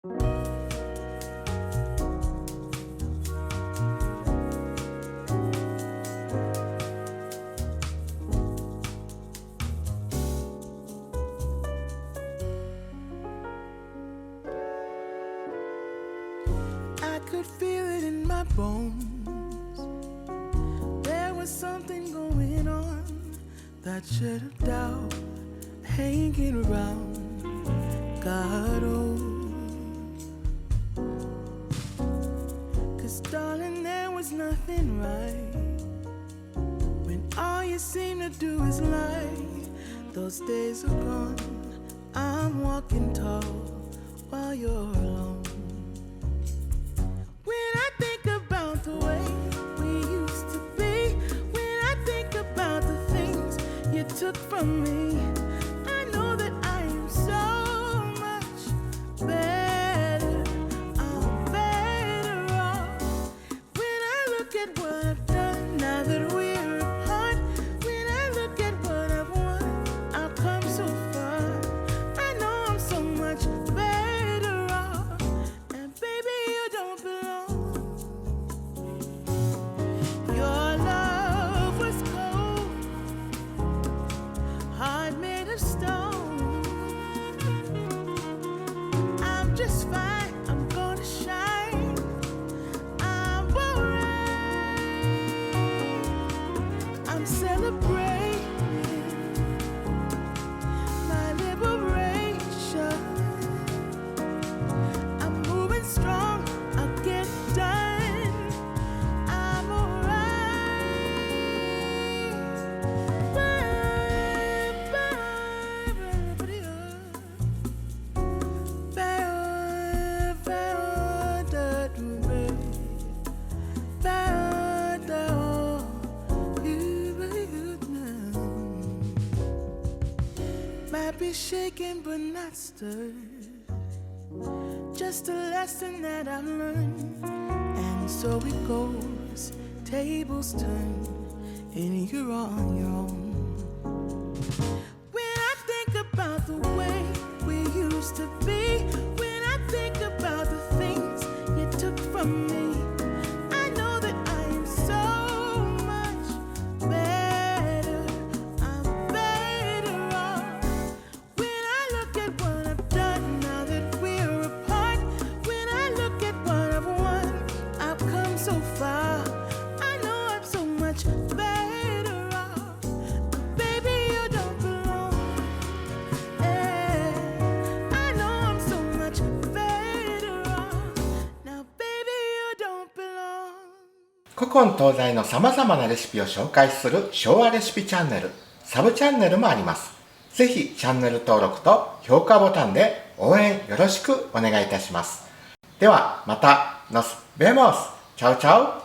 I could feel it in my bones. There was something going on, that shade of doubt hanging around. God, oh, 'cause darling, there was nothing right when all you seem to do is lie. Those days are gone. I'm walking tall while you're alone. When I think about the way we used to be, when I think about the things you took from me, I know that I am so much better. I'm better off. When I look at what I've done now that we're apart, when I look at what I've won, I've come so far. I know I'm so much better off. And baby, you don't belong. Your love was cold, heart made of stone. I'm just fine, I'm gonna shine. I'm alright. I'm celebrating my liberation. I'm moving strong, I'll get it done. I'm alright. Might be shaken but not stirred. Just a lesson that I've learned. And so it goes, tables turn, and you're on your own. When I think about the way we used to be, when I think about the things you took from me, I know that I am so much better. I'm better off. When I look at what I've done now that we're apart, when I look at what I've won, I've come so far. I know I'm so much better off. Baby, you don't belong. I know I'm so much better off. Now, baby, you don't belong. 古今東西の様々なレシピを紹介する昭和レシピチャンネル、サブチャンネルもあります。ぜひチャンネル登録と評価ボタンで応援よろしくお願いいたします。ではまた、nos vemos! チャウチャウ